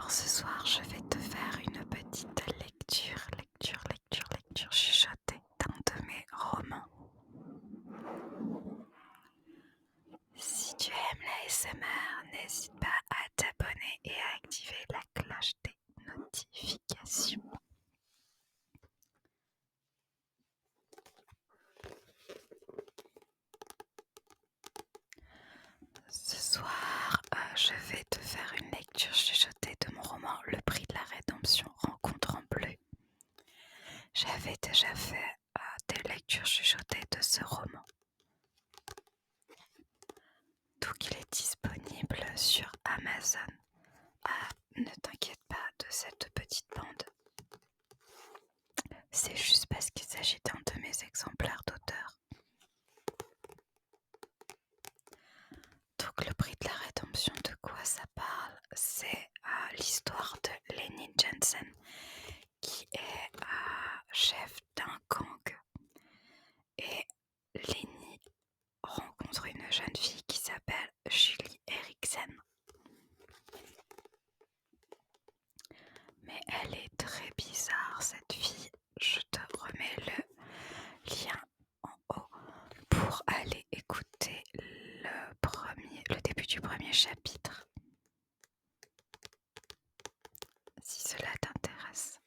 Alors ce soir, je vais te faire une petite lecture chuchotée d'un de mes romans. Si tu aimes la l'ASMR, n'hésite pas à t'abonner et à activer la cloche des notifications. Ce soir, je vais te faire une lecture chuchotée de mon roman Le Prix de la Rédemption, Rencontre en bleu. J'avais déjà fait des lectures chuchotées de ce roman. Donc il est disponible sur Amazon. Ne t'inquiète pas de cette petite bande. C'est juste parce qu'il s'agit d'un de mes exemplaires d'auteur. Donc le Prix de la Rédemption, de quoi ça parle? C'est l'histoire de Lenny Jensen, qui est chef d'un gang. Et Lenny rencontre une jeune fille qui s'appelle Julie Eriksen. Mais elle est très bizarre, cette fille. Je te remets le lien en haut pour aller écouter le début du premier chapitre, si cela t'intéresse.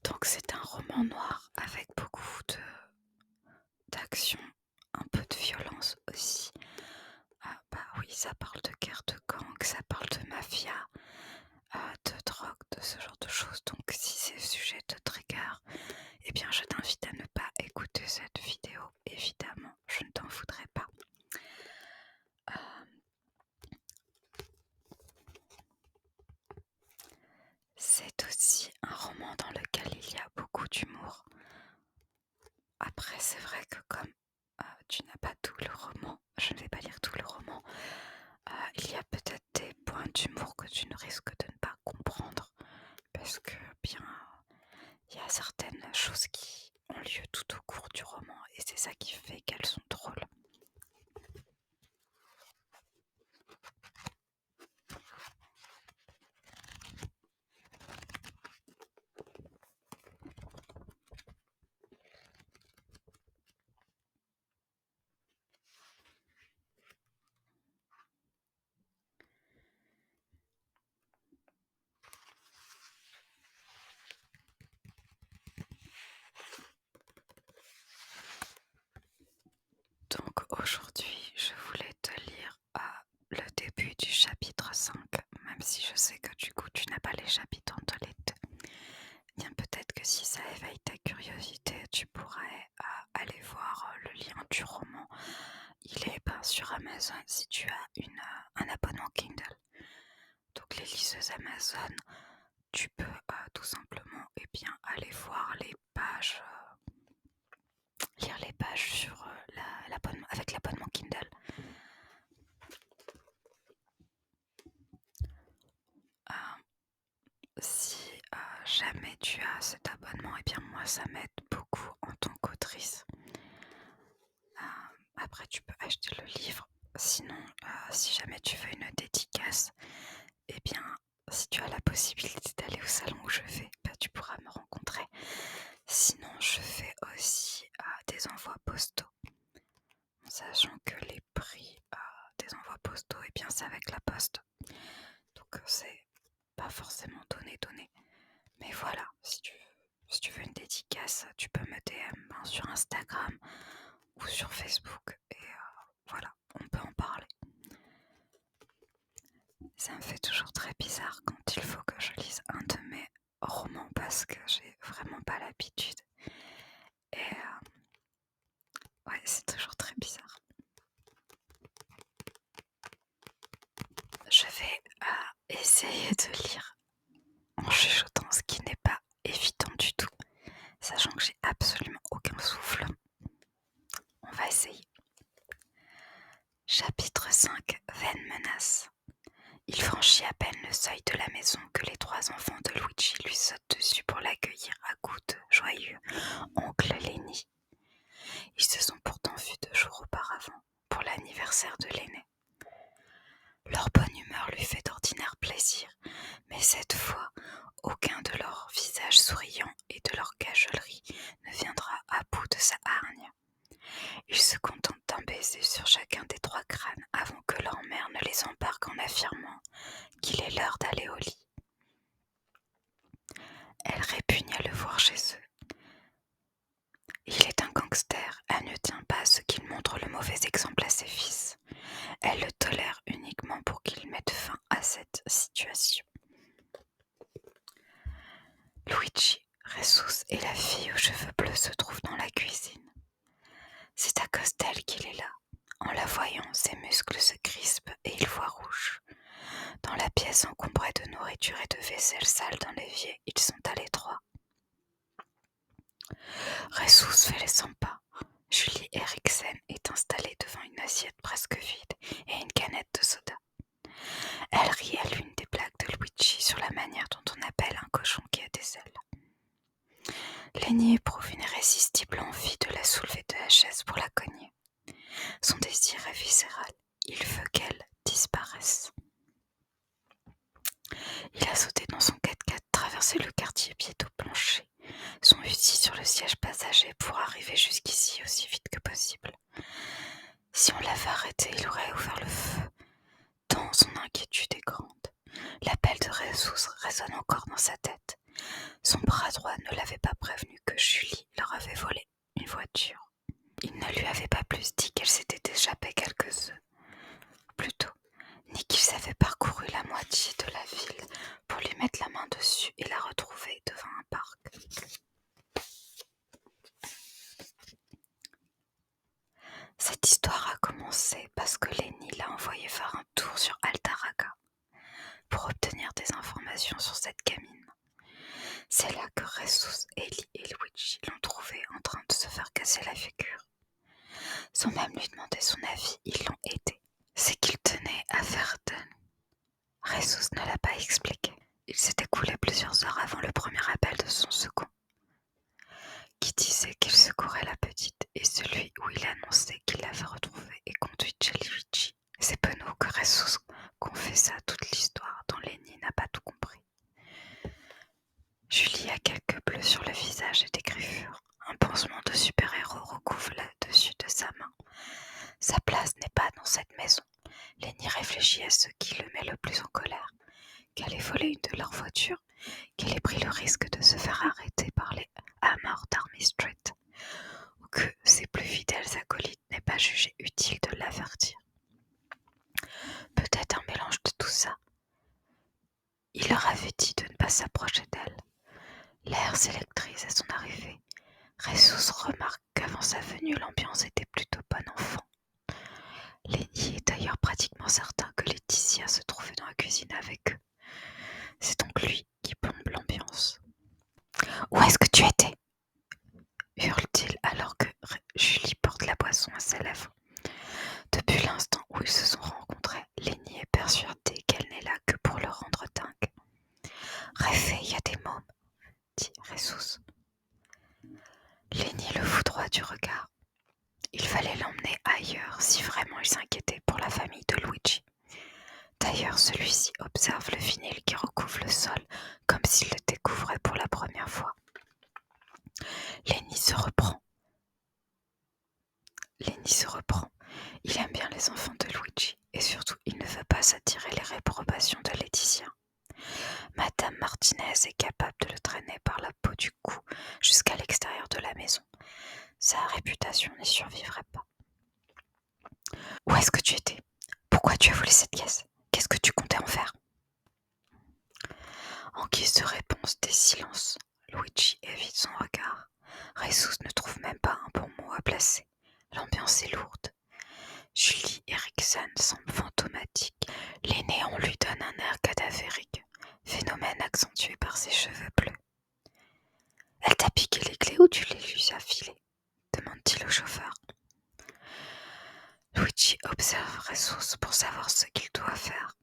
Donc c'est un roman noir avec beaucoup d'action, un peu de violence aussi. Bah oui, ça parle de guerre de gang, ça parle de mafia, de drogue, de ce genre de choses. Donc si ces sujets te triggerent, eh bien je t'invite à ne pas écouter cette vidéo. Évidemment, je ne t'en voudrais pas. C'est aussi un roman dans lequel il y a beaucoup d'humour. Après, c'est vrai que comme tu n'as pas tout le roman, je ne vais pas lire tout le roman, il y a peut-être des points d'humour que tu ne risques de ne pas comprendre, parce que bien, il y a certaines choses qui ont lieu tout au cours du roman, et c'est ça qui fait qu'elles sont drôles. Donc aujourd'hui, je voulais te lire le début du chapitre 5, même si je sais que du coup tu n'as pas les chapitres entre les deux. Bien, peut-être que si ça éveille ta curiosité, tu pourrais aller voir le lien du roman. Il est sur Amazon si tu as un abonnement Kindle. Donc les liseuses Amazon, tu peux tout simplement aller voir les pages, lire les pages sur avec l'abonnement Kindle. Si jamais tu as cet abonnement, et bien moi ça m'aide beaucoup en tant qu'autrice. Après tu peux acheter le livre. Sinon, si jamais tu veux une dédicace, et bien si tu as la possibilité d'aller au salon où je vais, tu pourras me rencontrer. Sinon, je fais aussi des envois postaux, sachant que les prix des envois postaux, et bien c'est avec la poste. Donc c'est pas forcément donné. Mais voilà, si tu veux une dédicace, tu peux me DM sur Instagram ou sur Facebook, et voilà, on peut en parler. Ça me fait toujours très bizarre quand il faut que je lise un de mes romans parce que j'ai vraiment pas l'habitude. Et ouais, c'est toujours très bizarre. Je vais essayer de lire en chuchotant, ce qui n'est pas évident du tout, sachant que j'ai absolument aucun souffle. On va essayer. Chapitre 5. Vaine menace. Il franchit à peine le seuil de la maison que les 3 enfants de Luigi lui sautent dessus pour l'accueillir à coups de joyeux oncle Lenny. Ils se sont pourtant vus 2 jours auparavant pour l'anniversaire de l'aîné. Leur bonne humeur lui fait plaisir, mais cette fois, aucun de leurs visages souriants et de leur cajolerie ne viendra à bout de sa hargne. Ils se contentent d'un baiser sur chacun des 3 crânes avant que leur mère ne les embarque en affirmant qu'il est l'heure d'aller au lit. Elle répugne à le voir chez eux. Il est un gangster, elle ne tient pas à ce qu'il montre le mauvais exemple à ses fils. Elle le tolère uniquement pour qu'il mette fin à cette situation. Luigi, Jesus et la fille aux cheveux bleus se trouvent dans la cuisine. C'est à cause d'elle qu'il est là. En la voyant, ses muscles se crispent et il voit rouge. Dans la pièce encombrée de nourriture et de vaisselle sale dans l'évier, ils sont à l'étroit. Jesus fait les 100 pas. Julie Eriksen est installée devant une assiette presque vide et une canette de soda. Elle rit à l'une des blagues de Luigi sur la manière dont on appelle un cochon qui a des ailes. Lenny éprouve une irrésistible envie de la soulever de la chaise pour la cogner. Son désir est viscéral. Il veut qu'elle disparaisse. Il a sauté dans son 4x4, traversé le quartier pied au plancher, son fusil sur le siège passager pour arriver jusqu'ici aussi vite que possible. Si on l'avait arrêté, il aurait ouvert le feu, tant son inquiétude est grande. L'appel de Jesus résonne encore dans sa tête. Son bras droit ne l'avait pas prévenu que Julie leur avait volé une voiture. Il ne lui avait pas plus dit qu'elle s'était échappée quelques œufs plus tôt, ni qu'ils avaient parcouru la moitié de la ville pour lui mettre la main dessus et la retrouver devant un parc. Cette histoire a commencé parce que Lenny l'a envoyé faire un tour sur Altaraga pour obtenir des informations sur cette gamine. C'est là que Jesus, Ellie et Luigi l'ont trouvé en train de se faire casser la figure. Sans même lui demander son avis, ils l'ont aidé. C'est qu'il tenait à Verden. Jesus ne l'a pas expliqué. Il s'est écoulé plusieurs heures avant le premier appel de son second, qui disait qu'il secourait la petite, et celui où il annonçait qu'il l'avait retrouvée et conduite chez Luigi. C'est penaud que Jesus confessa toute l'histoire dont Lenny n'a pas tout compris. Julie a quelques bleus sur le visage et des griffures. Un pansement de super-héros recouvre le dessus de sa main. Sa place n'est pas dans cette maison. Lenny réfléchit à ce qui le met le plus en colère. Qu'elle ait volé une de leurs voitures, qu'elle ait pris le risque de se faire arrêter par les Hammer d'Army Street, ou que ses plus fidèles acolytes n'aient pas jugé utile de l'avertir. Peut-être un mélange de tout ça. Il leur avait dit de ne pas s'approcher d'elle. L'air s'électrise à son arrivée. Jesus remarque qu'avant sa venue, l'ambiance était plutôt bon enfant. Lenny est d'ailleurs pratiquement certain que Laetitia se trouvait dans la cuisine avec eux. C'est donc lui qui plombe l'ambiance. « Où est-ce que tu étais ?» hurle-t-il alors que Julie porte la boisson à ses lèvres. Depuis l'instant où ils se sont rencontrés, Lenny est persuadée qu'elle n'est là que pour le rendre dingue. « Réveille, il y a des mômes, » dit Jesus. Lenny le foudroie du regard. Il fallait l'emmener ailleurs si vraiment il s'inquiétait pour la famille de Luigi. D'ailleurs, celui-ci observe le vinyle qui recouvre le sol comme s'il le découvrait pour la première fois. Lenny se reprend. Il aime bien les enfants de Luigi et surtout il ne veut pas attirer les réprobations de Laetitia. Madame Martinez est capable de le traîner par la peau du cou jusqu'à l'extérieur de la maison. Sa réputation n'y survivrait pas. « Où est-ce que tu étais ? Pourquoi tu as volé cette caisse ? Qu'est-ce que tu comptais en faire ?» En guise de réponse, des silences. Luigi évite son regard. Jesus ne trouve même pas un bon mot à placer. L'ambiance est lourde. Julie Eriksen semble fantomatique. Les néons lui donnent un air cadavérique, phénomène accentué par ses cheveux bleus. « Elle t'a piqué les clés ou tu les lui as filées ?» demande-t-il au chauffeur. Luigi observe Jesus pour savoir ce qu'il doit faire.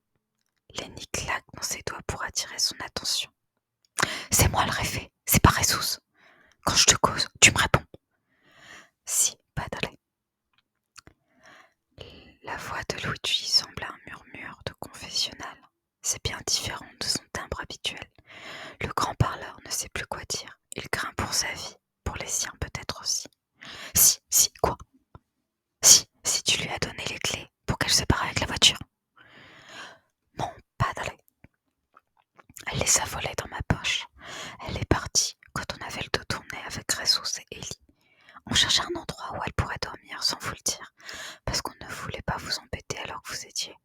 Lenny claque dans ses doigts pour attirer son attention. « C'est moi le réfé, c'est pas Jesus. Quand je te cause, tu me réponds. » Si, padre. La voix de Luigi semble un murmure de confessionnal. C'est bien différent de son timbre habituel. Le grand parleur ne sait plus quoi dire. Il craint pour sa vie, pour les siens peut-être aussi. Si, quoi? Si tu lui as donné les clés pour qu'elle se barre avec la voiture. Non, padre. Elle les a volées dans ma poche. Elle est partie quand on avait le dos tourné avec Jesus et Ellie. On cherchait un endroit où elle pourrait dormir sans vous le dire, parce qu'on ne voulait pas vous embêter alors que vous étiez...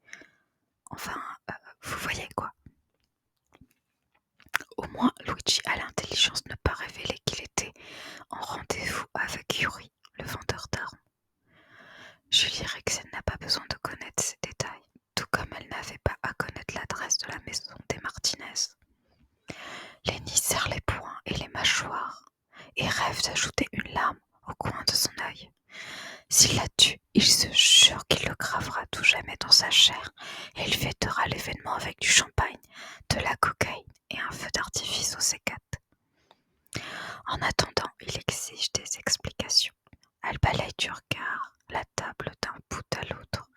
Enfin, vous voyez quoi. Au moins, Luigi a l'intelligence de ne pas révéler qu'il était en rendez-vous avec Yuri, le vendeur d'armes. Julie Rexel n'a pas besoin de connaître ces détails, tout comme elle n'avait pas à connaître l'adresse de la maison des Martinez. Lenny serre les poings et les mâchoires et rêve d'ajouter une larme au coin de son œil. S'il la tue, il se jure qu'il le gravera tout jamais dans sa chair et il fêtera l'événement avec du champagne, de la cocaïne et un feu d'artifice au C4. En attendant, il exige des explications. Elle balaye du regard la table d'un bout à l'autre.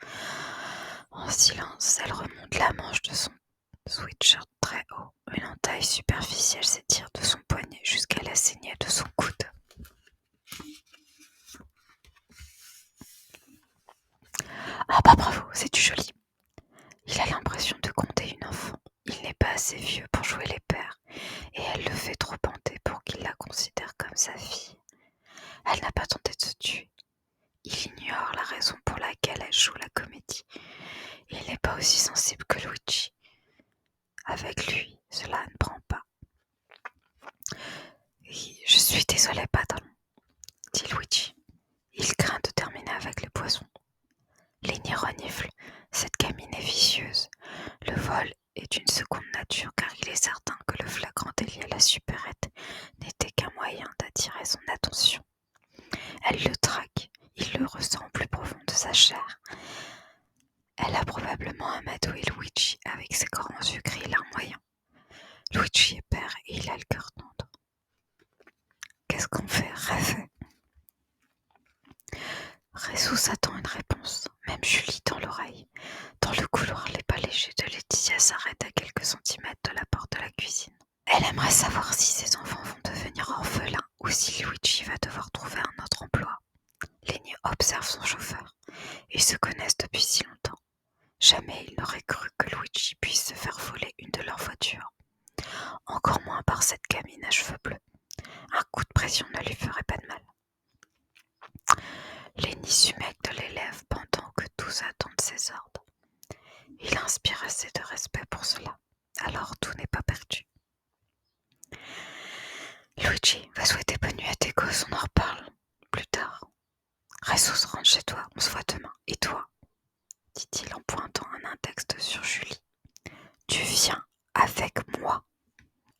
En silence, elle remonte la manche de son sweatshirt très haut. Une entaille superficielle s'étire de son poignet jusqu'à la saignée de son coude. Ah bah bravo, c'est-tu joli. Il a l'impression de compter une enfant. Il n'est pas assez vieux pour jouer les pères, et elle le fait trop bander pour qu'il la considère comme sa fille. Elle n'a pas tenté de se tuer. Il ignore la raison pour laquelle elle joue la comédie. Il n'est pas aussi sensible que Luigi. Avec lui, cela ne prend pas. Je suis désolé, patron, dit Luigi. Il craint de terminer avec les poisons. Lenny renifle. Cette gamine est vicieuse. Le vol est une seconde nature car il est certain que le flagrant délit à la supérette n'était qu'un moyen d'attirer son attention. Elle le traque. Il le ressent au plus profond de sa chair. Elle a probablement amadoué Luigi avec ses grands yeux gris larmoyants. Luigi est père et il a le cœur tendre. Qu'est-ce qu'on fait, rêver? Jesus attend une réponse, même Julie dans l'oreille. Dans le couloir, les pas légers de Laetitia s'arrêtent à quelques centimètres de la porte de la cuisine. Elle aimerait savoir si ses enfants vont devenir orphelins ou si Luigi va devoir trouver un autre emploi. Lenny observe son chauffeur. Ils se connaissent depuis si longtemps. Jamais il n'aurait cru que Luigi puisse se faire voler une de leurs voitures. Encore moins par cette gamine à cheveux bleus. Un coup de pression ne lui ferait pas de mal. Lenny s'humecte les lèvres pendant que tous attendent ses ordres. Il inspire assez de respect pour cela, alors tout n'est pas perdu. Luigi va souhaiter bonne nuit à tes gosses, on en reparle plus tard. Jesus, rentre chez toi, on se voit demain. Et toi, dit-il en pointant un index sur Julie. Tu viens avec moi.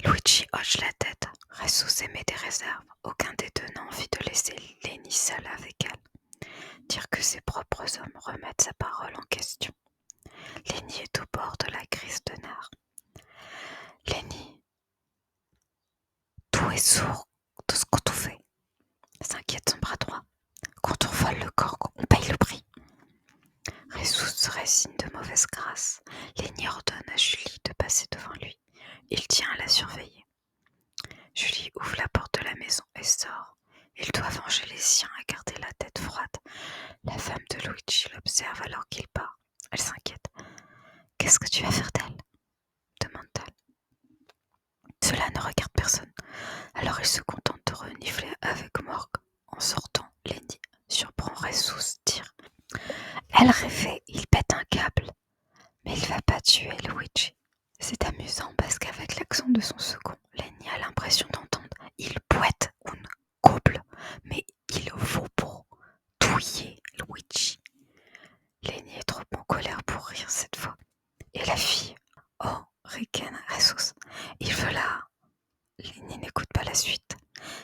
Luigi hoche la tête. Jesus émet des réserves. Aucun des deux n'a envie de laisser Lenny seule avec elle. Dire que ses propres hommes remettent sa parole en question. Lenny est au bord de la crise de nerfs. Lenny, tout est sourd de ce qu'on fait. S'inquiète son bras droit. Quand on vole le corps, on paye le prix. Jesus serait signe de mauvaise grâce. Lenny ordonne à Julie de passer devant lui. Il tient à la surveiller. Julie ouvre la porte de la maison et sort. Il doit venger les siens à garder la tête froide. La femme de Luigi l'observe alors qu'il part. Elle s'inquiète. « Qu'est-ce que tu vas faire d'elle ?» demande-t-elle. Cela ne regarde personne. Alors il se contente de renifler avec morgue. En sortant, Lenny surprend Jesus tire. Elle rêvait, il pète un câble. Mais il va pas tuer Luigi. C'est amusant parce qu'avec l'accent de son second, Lenny a l'impression d'entendre. Il boite un couple, mais il vaut pour douiller Luigi. Lenny est trop en colère pour rire cette fois. Et la fille, oh, ricane Jesus, il veut la... Lenny n'écoute pas la suite.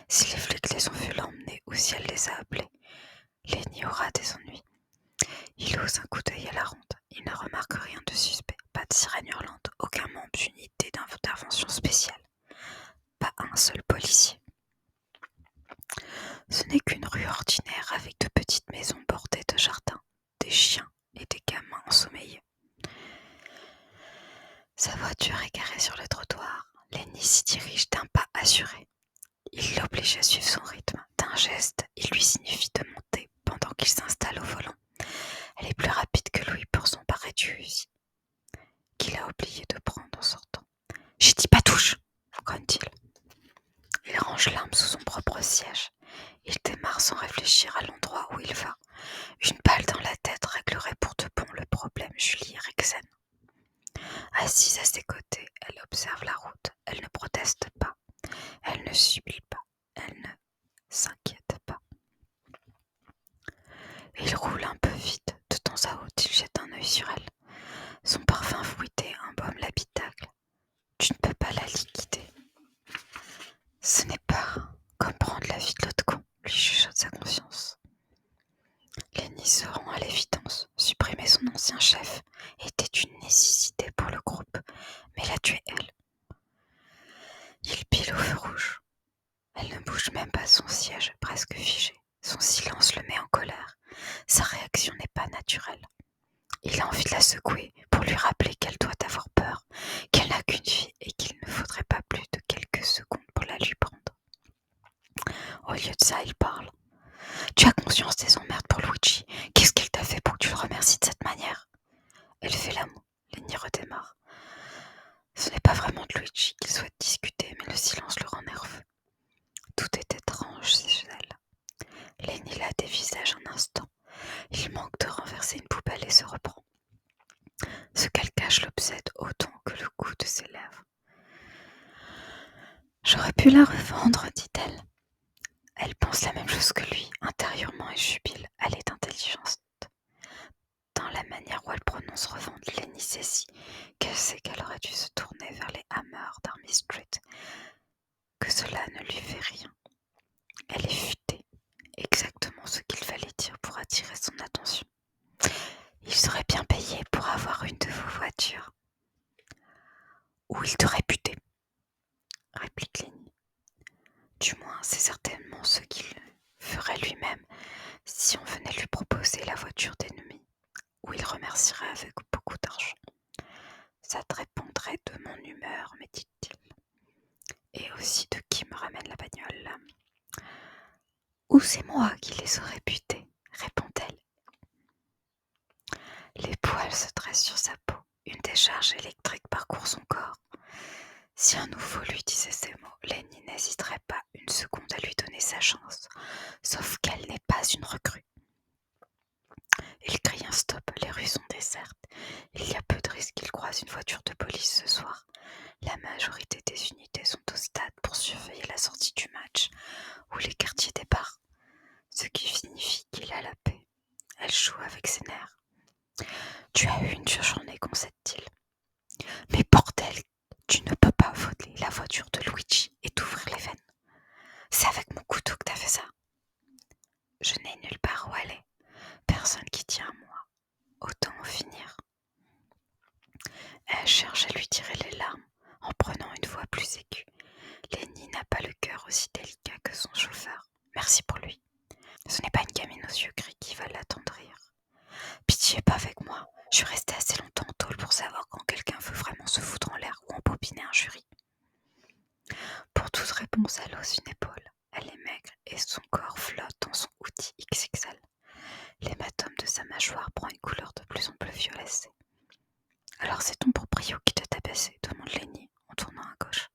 Si les flics les ont vus l'emmener ou si elle les a appelés, Lenny aura des ennuis. Il ose un coup d'œil à la ronde. Il ne remarque rien de suspect. Pas de sirène hurlante, aucun membre d'unité d'intervention spéciale. Pas un seul policier. Ce n'est qu'une rue ordinaire avec de petites maisons bordées de jardins, des chiens et des gamins ensommeillés. Sa voiture il va. Une balle dans la tête réglerait pour de bon le problème, Julie Eriksen. Assise à ses côtés, elle observe la route. Elle ne proteste pas. Elle ne subit pas. Elle ne s'inquiète pas. Il roule un peu vite. De temps à autre, il jette un œil sur elle. Son parfum fruité embaume l'habitacle. Tu ne peux pas la liquider. Ce n'est pas comme prendre la vie de l'autre con, lui chuchote sa conscience. Lenny se rend à l'évidence. Supprimer son ancien chef était une nécessité pour le groupe, mais la tuer elle. Il pile au feu rouge. Elle ne bouge même pas son siège, presque figé. Son silence le met en colère. Sa réaction n'est pas naturelle. Il a envie de la secouer pour lui rappeler qu'elle doit avoir peur, qu'elle n'a qu'une vie et qu'il ne faudrait pas plus de quelques secondes pour la lui prendre. Au lieu de ça, il parle. Tu as conscience des emmerdes pour Luigi. Qu'est-ce qu'il t'a fait pour que tu le remercies de cette manière? Elle fait la moue. Lenny redémarre. Ce n'est pas vraiment de Luigi qu'il souhaite discuter, mais le silence le rend nerveux. Tout est étrange chez elle. Lenny la dévisage un instant. Il manque de renverser une poubelle et se reprend. Ce qu'elle cache l'obsède autant que le goût de ses lèvres. J'aurais pu la revendre, dit-elle. Elle pense la même chose que lui, intérieurement et jubile. Elle est intelligente. Dans la manière où elle prononce revendre, Lenny saisit qu'elle sait qu'elle aurait dû se tourner vers les Hammers d'Army Street, que cela ne lui fait rien. Elle est futée, exactement ce qu'il fallait dire pour attirer son attention. Il serait bien payé pour avoir une de vos voitures. Ou il t'aurait buté, réplique Lenny. Du moins, c'est certainement ce qu'il ferait lui-même si on venait lui proposer la voiture d'ennemi, où il remercierait avec beaucoup d'argent. Ça te répondrait de mon humeur, me dit-il. Et aussi de qui me ramène la bagnole. Ou c'est moi qui les aurais butés, répond-elle. Les poils se dressent sur sa peau. Une décharge électrique parcourt son corps. Si un nouveau lui disait ces mots, Lenny n'hésiterait pas une seconde à lui donner sa chance. Sauf qu'elle n'est pas une recrue. Il crie un stop, les rues sont désertes. Il y a peu de risques qu'il croise une voiture de police ce soir. La majorité des unités sont au stade pour surveiller la sortie du match ou les quartiers des bars, ce qui signifie qu'il a la paix. Elle joue avec ses nerfs. Tu as eu une dure journée, concède-t-il. Mais bordel, tu ne peux pas voler la voiture de Luigi et t'ouvrir les veines. C'est avec mon couteau que t'as fait ça. Je n'ai nulle part où aller. Personne qui tient à moi. Autant en finir. Elle cherche à lui tirer les larmes en prenant une voix plus aiguë. Lenny n'a pas le cœur aussi délicat que son chauffeur. Merci pour lui. Ce n'est pas une gamine aux yeux gris qui va l'attendrir. Pitié, pas avec moi. Je suis restée assez longtemps en tôle pour savoir quand quelqu'un veut vraiment se foutre en l'air ou embobiner un jury. Pour toute réponse, elle hausse une épaule. Elle est maigre et son corps flotte dans son hoodie XXL. L'hématome de sa mâchoire prend une couleur de plus en plus violacée. Alors c'est ton proprio qui t'a tabassé, demande Lenny en tournant à gauche.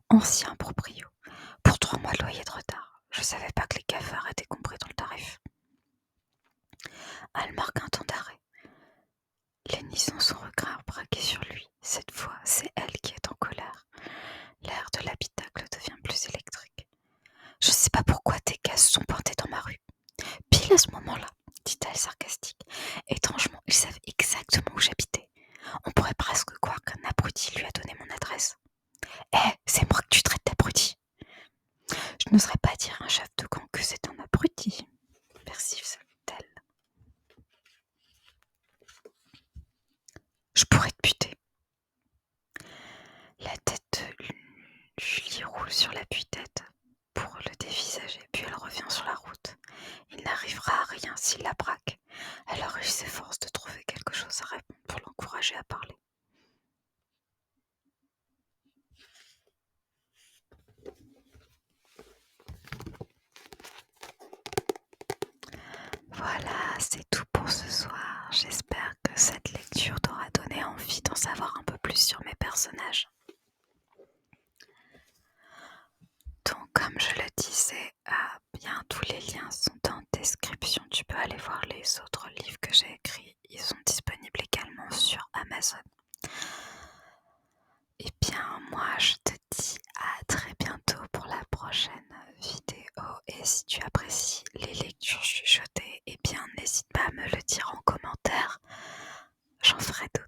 Ancien proprio. Pour 3 mois de loyer de retard. Je savais pas que les cafards étaient compris dans le tarif. Elle marque un temps d'arrêt. Lenny sent son regard braqué sur lui. Cette fois, c'est elle qui est en colère. L'air de l'habitacle devient plus électrique. Je sais pas pourquoi tes gaz sont pointés dans ma rue. Pile à ce moment-là, dit-elle sarcastique. Étrangement, ils savent exactement où j'habitais. On pourrait presque croire qu'un abruti lui a donné mon adresse. C'est moi que tu traites d'abruti. Je n'oserais pas dire à un chef de gang que c'est un abruti, persifle-t-elle. Je pourrais te buter. La tête de Julie roule sur l'appui-tête pour le dévisager, puis elle revient sur la route. Il n'arrivera à rien s'il la braque. Alors il s'efforce de trouver quelque chose à répondre pour l'encourager à parler. Voilà, c'est tout pour ce soir. J'espère que cette lecture t'aura donné envie d'en savoir un peu plus sur mes personnages. Donc, comme je le disais, bien tous les liens sont en description recommandation, tu peux aller voir les autres livres que j'ai écrits. Ils sont disponibles également sur Amazon. Eh bien, moi, je te dis à très bientôt pour la prochaine vidéo. Et si tu apprécies les lectures chuchotées, eh bien, n'hésite pas à me le dire en commentaire. J'en ferai d'autres.